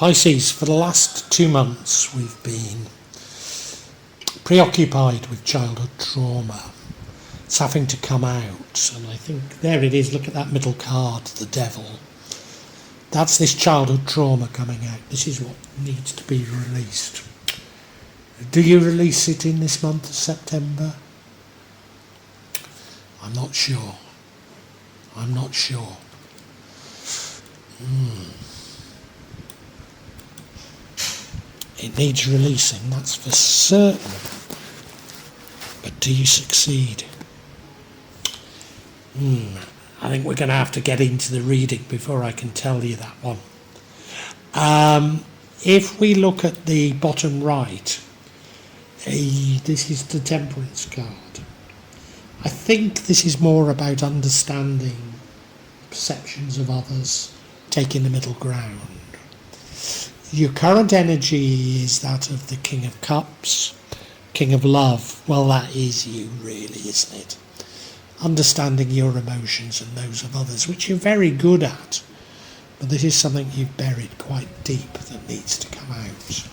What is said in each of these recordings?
Pisces, for the last 2 months we've been preoccupied with childhood trauma. It's having to come out, and I think there it is, look at that middle card, the devil. That's this childhood trauma coming out. This is what needs to be released. Do you release it in this month of September? I'm not sure. It needs releasing, that's for certain. But do you succeed? I think we're going to have to get into the reading before I can tell you that one. If we look at the bottom right, this is the Temperance card. I think this is more about understanding perceptions of others, taking the middle ground. Your current energy is that of the King of Cups, King of Love. Well, that is you really, isn't it? Understanding your emotions and those of others, which you're very good at. But this is something you've buried quite deep that needs to come out.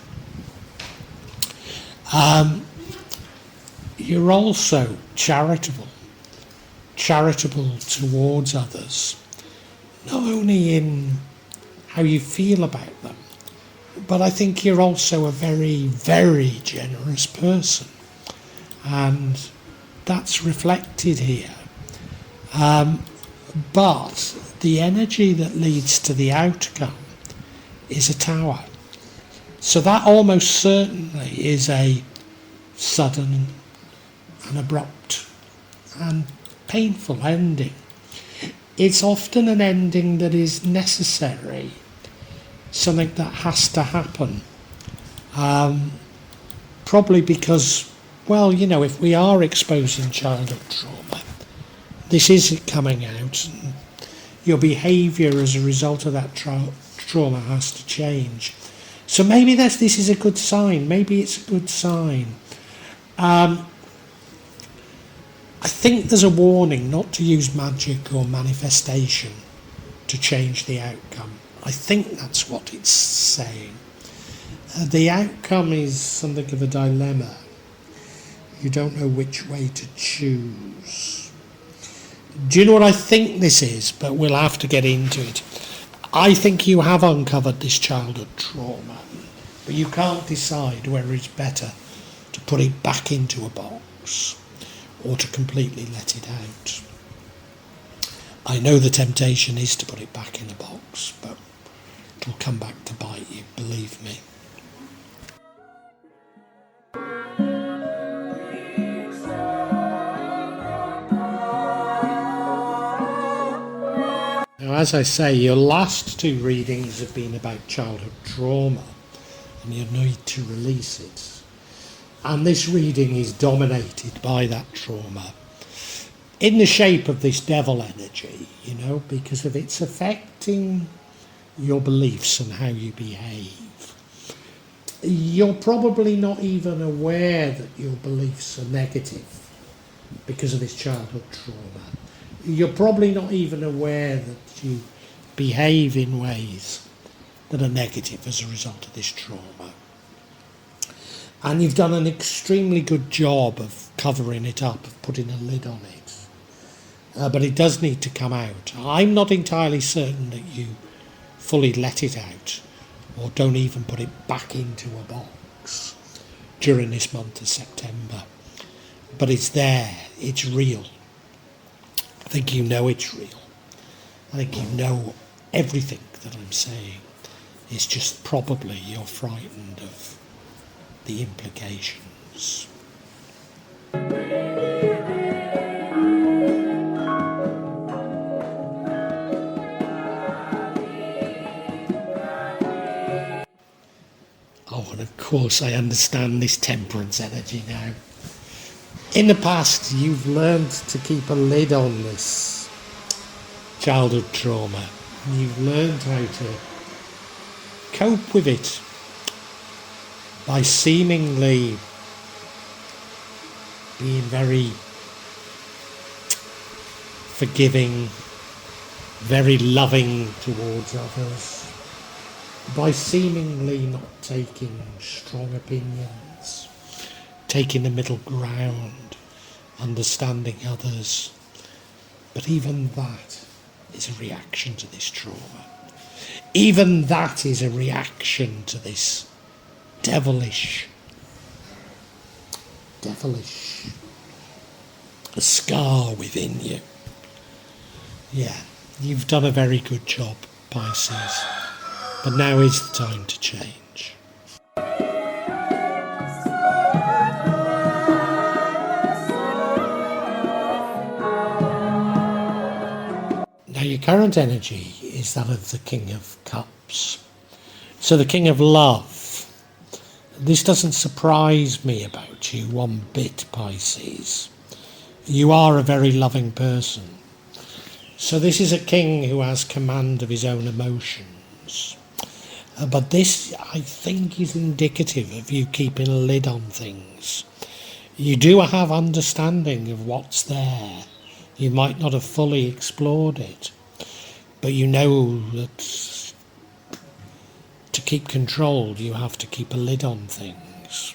You're also charitable towards others, not only in how you feel about them, but I think you're also a very, very generous person, and that's reflected here. But the energy that leads to the outcome is a Tower. So that almost certainly is a sudden and abrupt and painful ending. It's often an ending that is necessary, something that has to happen. Probably because, well, you know, if we are exposing childhood trauma, this is coming out. And your behaviour as a result of that trauma has to change. So maybe this is a good sign. Maybe it's a good sign. I think there's a warning not to use magic or manifestation to change the outcome. I think that's what it's saying. The outcome is something of a dilemma. You don't know which way to choose. Do you know what I think this is? But we'll have to get into it. I think you have uncovered this childhood trauma, but you can't decide whether it's better to put it back into a box or to completely let it out. I know the temptation is to put it back in a box, but it'll come back to bite you, believe me. Now, as I say, your last 2 readings have been about childhood trauma, and you need to release it. And this reading is dominated by that trauma in the shape of this devil energy, you know, because of it's affecting your beliefs and how you behave. You're probably not even aware that your beliefs are negative because of this childhood trauma. You're probably not even aware that you behave in ways that are negative as a result of this trauma. And you've done an extremely good job of covering it up, of putting a lid on it. But it does need to come out. I'm not entirely certain that you fully let it out, or don't even put it back into a box during this month of September. But it's there, it's real. I think you know it's real. I think you know everything that I'm saying. It's just probably you're frightened of the implications. Oh, and of course I understand this temperance energy now. In the past, you've learned to keep a lid on this childhood trauma. You've learned how to cope with it by seemingly being very forgiving, very loving towards others. by seemingly not taking strong opinions, taking the middle ground, understanding others. But even that is a reaction to this trauma. Even that is a reaction to this devilish scar within you. Yeah, you've done a very good job, Pisces. But now is the time to change. Now your current energy is that of the King of Cups. So the King of Love. This doesn't surprise me about you one bit, Pisces. You are a very loving person. So this is a king who has command of his own emotions. But this, I think, is indicative of you keeping a lid on things. You do have understanding of what's there. You might not have fully explored it, but you know that to keep control, you have to keep a lid on things.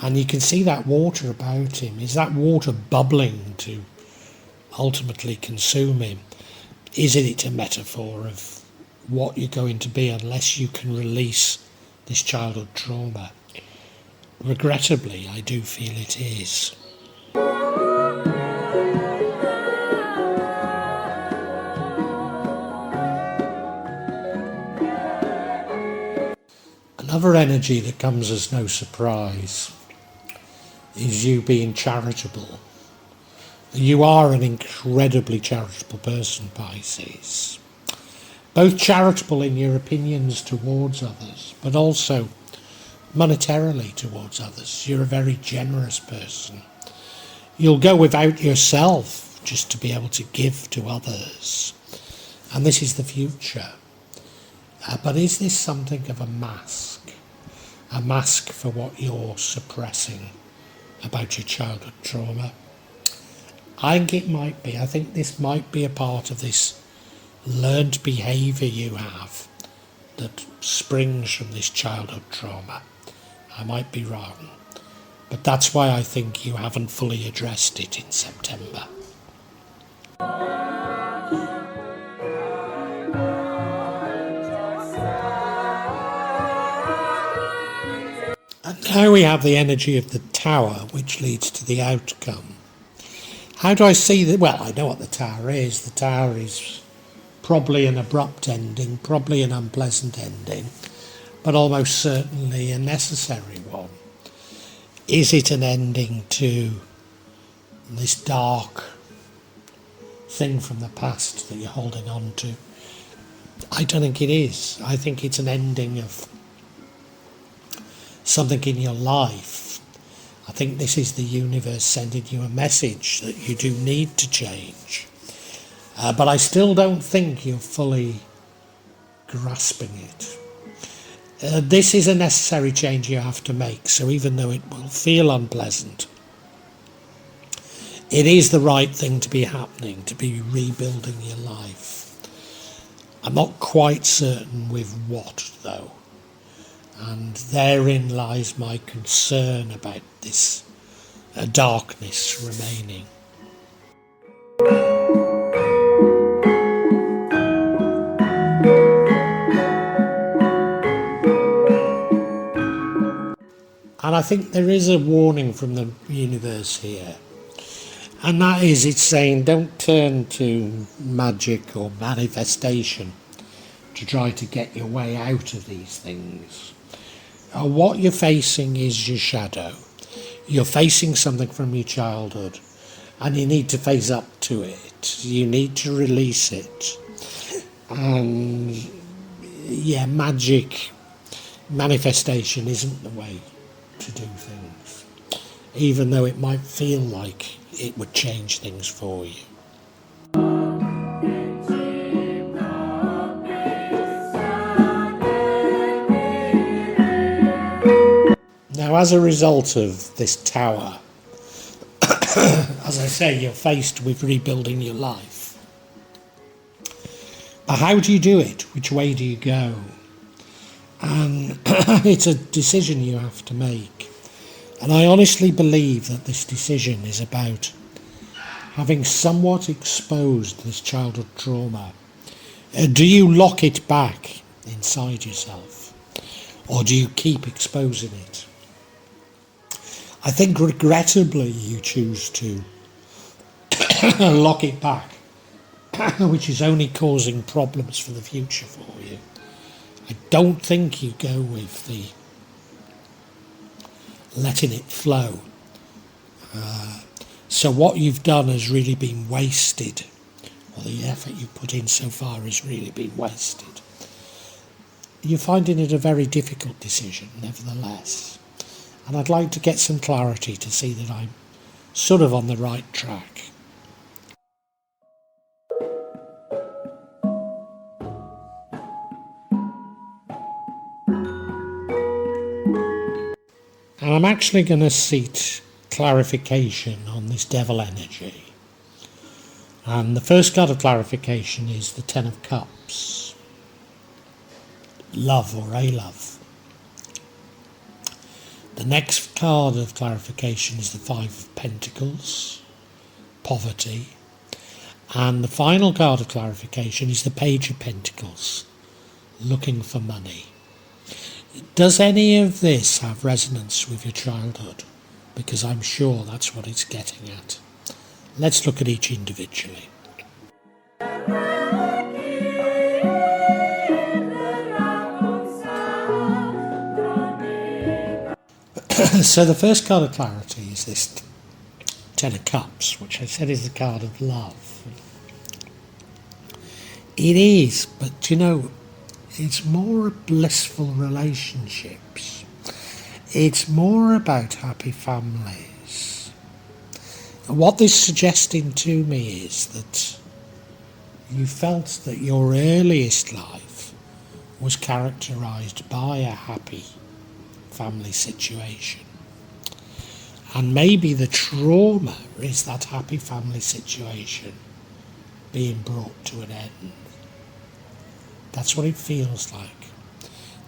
And you can see that water about him. Is that water bubbling to ultimately consume him? Is it a metaphor of what you're going to be unless you can release this childhood trauma? Regrettably, I do feel it is. Another energy that comes as no surprise is you being charitable. You are an incredibly charitable person, Pisces. Both charitable in your opinions towards others, but also monetarily towards others. You're a very generous person. You'll go without yourself just to be able to give to others. And this is the future. But is this something of a mask? A mask for what you're suppressing about your childhood trauma? I think it might be. I think this might be a part of this learned behaviour you have that springs from this childhood trauma. I might be wrong, but that's why I think you haven't fully addressed it in September. And now we have the energy of the Tower, which leads to the outcome. How do I see that? Well, I know what the Tower is. The Tower is probably an abrupt ending, probably an unpleasant ending, but almost certainly a necessary one. Is it an ending to this dark thing from the past that you're holding on to? I don't think it is. I think it's an ending of something in your life. I think this is the universe sending you a message that you do need to change. But I still don't think you're fully grasping it. This is a necessary change you have to make, so even though it will feel unpleasant, it is the right thing to be happening, to be rebuilding your life. I'm not quite certain with what, though. And therein lies my concern about this darkness remaining. And I think there is a warning from the universe here. And that is, it's saying don't turn to magic or manifestation to try to get your way out of these things. What you're facing is your shadow. You're facing something from your childhood, and you need to face up to it. You need to release it. And yeah, magic, manifestation isn't the way to do things, even though it might feel like it would change things for you. Now, as a result of this Tower, as I say, you're faced with rebuilding your life. But how do you do it? Which way do you go? And it's a decision you have to make. And I honestly believe that this decision is about having somewhat exposed this childhood trauma. Do you lock it back inside yourself, or do you keep exposing it? I think regrettably you choose to lock it back, which is only causing problems for the future for you. I don't think you go with the letting it flow. So what you've done has really been wasted, or the effort you've put in so far has really been wasted. You're finding it a very difficult decision, nevertheless. And I'd like to get some clarity to see that I'm sort of on the right track. And I'm actually going to seek clarification on this devil energy. And the first card of clarification is the Ten of Cups. Love or a love. The next card of clarification is the Five of Pentacles. Poverty. And the final card of clarification is the Page of Pentacles. Looking for money. Does any of this have resonance with your childhood? Because I'm sure that's what it's getting at. Let's look at each individually. So the first card of clarity is this Ten of Cups, which I said is the card of love. It is, but you know, it's more blissful relationships. It's more about happy families. And what this is suggesting to me is that you felt that your earliest life was characterised by a happy family situation. And maybe the trauma is that happy family situation being brought to an end. That's what it feels like.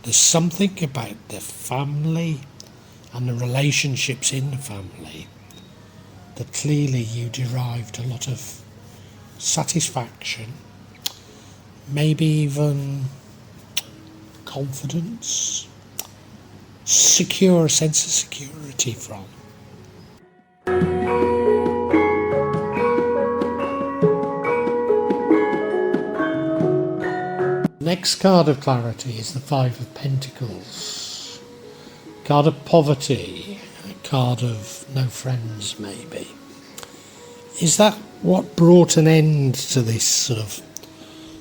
There's something about the family and the relationships in the family that clearly you derived a lot of satisfaction, maybe even confidence, secure sense of security from. Next card of clarity is the Five of Pentacles. Card of poverty, a card of no friends maybe. Is that what brought an end to this sort of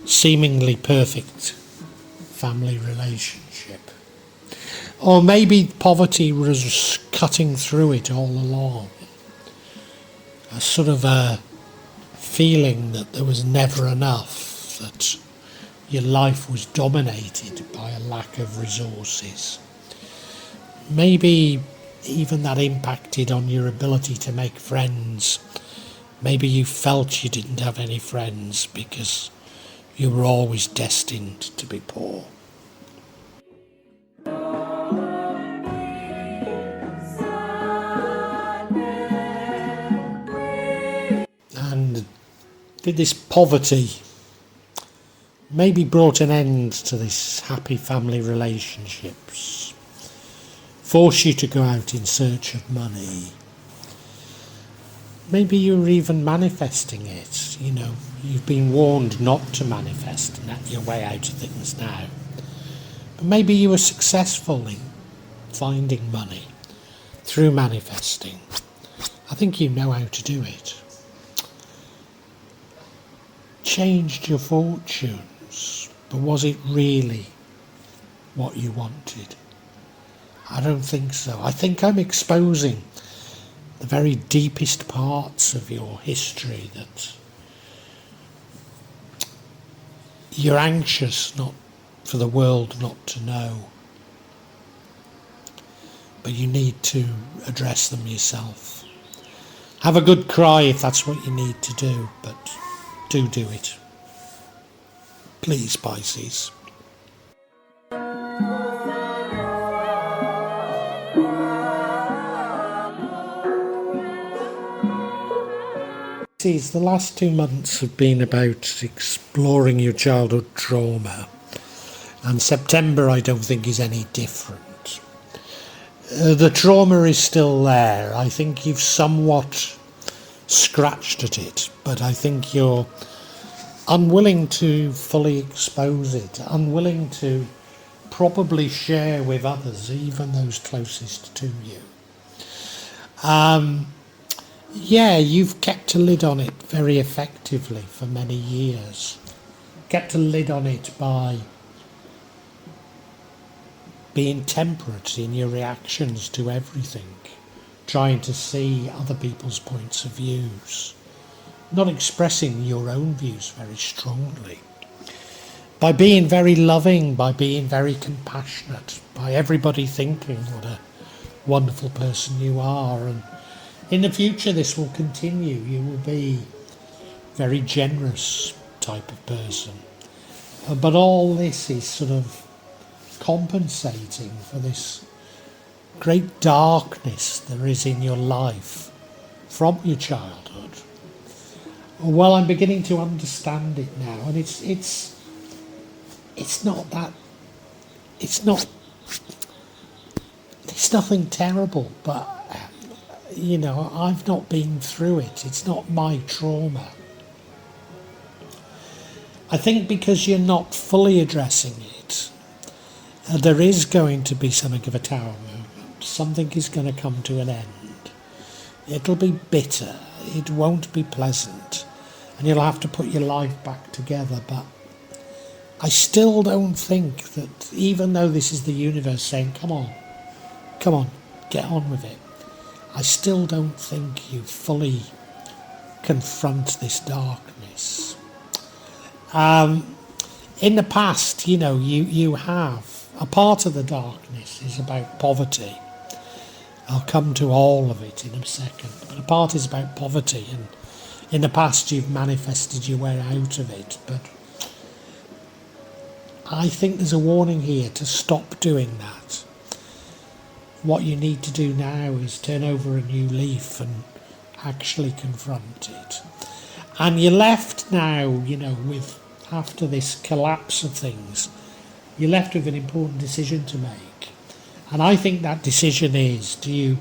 seemingly perfect family relationship? Or maybe poverty was cutting through it all along. A sort of a feeling that there was never enough, that your life was dominated by a lack of resources. Maybe even that impacted on your ability to make friends. Maybe you felt you didn't have any friends because you were always destined to be poor. And did this poverty maybe brought an end to this happy family relationships, force you to go out in search of money. Maybe you're even manifesting it, you know, you've been warned not to manifest your way out of things now. But maybe you were successful in finding money through manifesting. I think you know how to do it. Changed your fortunes, but was it really what you wanted? I don't think so. I think I'm exposing the very deepest parts of your history that you're anxious not for the world not to know, but you need to address them yourself. Have a good cry if that's what you need to do, but do it. Please, Pisces. The last 2 months have been about exploring your childhood trauma, and September I don't think is any different. The trauma is still there. I think you've somewhat scratched at it, but I think you're unwilling to fully expose it, unwilling to probably share with others, even those closest to you. Yeah, you've kept a lid on it very effectively for many years. Kept a lid on it by being temperate in your reactions to everything, trying to see other people's points of views, not expressing your own views very strongly. By being very loving, by being very compassionate, by everybody thinking what a wonderful person you are. And in the future this will continue. You will be a very generous type of person. But all this is sort of compensating for this great darkness there is in your life from your childhood. Well, I'm beginning to understand it now, and it's nothing terrible, but you know, I've not been through it. It's not my trauma. I think because you're not fully addressing it, there is going to be something of a tower moment. Something is going to come to an end. It'll be bitter. It won't be pleasant. And you'll have to put your life back together. But I still don't think that, even though this is the universe saying, come on, get on with it, I still don't think you fully confront this darkness. In the past, you know, you have, a part of the darkness is about poverty. I'll come to all of it in a second, but a part is about poverty, and in the past you've manifested your way out of it, but I think there's a warning here to stop doing that. What you need to do now is turn over a new leaf and actually confront it. And you're left now, you know, with, after this collapse of things, you're left with an important decision to make. And I think that decision is, do you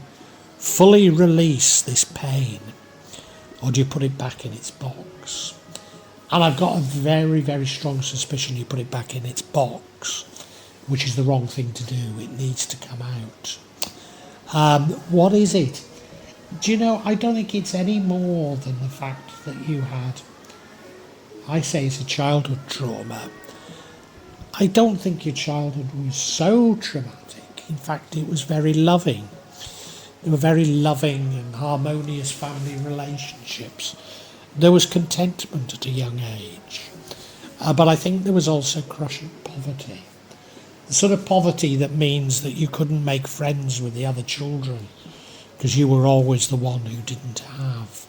fully release this pain, or do you put it back in its box? And I've got a very, very strong suspicion you put it back in its box, which is the wrong thing to do. It needs to come out. What is it? Do you know, I don't think it's any more than the fact that you had, I say it's a childhood trauma. I don't think your childhood was so traumatic. In fact, it was very loving. There were very loving and harmonious family relationships. There was contentment at a young age. But I think there was also crushing poverty. The sort of poverty that means that you couldn't make friends with the other children because you were always the one who didn't have.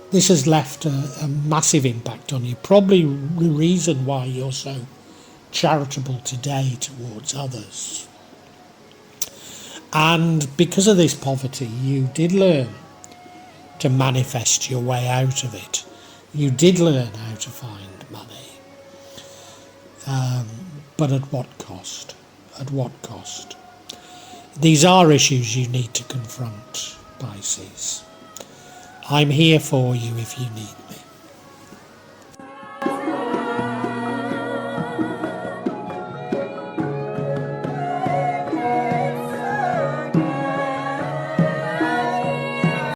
This has left a massive impact on you. Probably the reason why you're so charitable today towards others. And because of this poverty, you did learn to manifest your way out of it. You did learn how to find money. But at what cost? At what cost? These are issues you need to confront, Pisces. I'm here for you if you need me.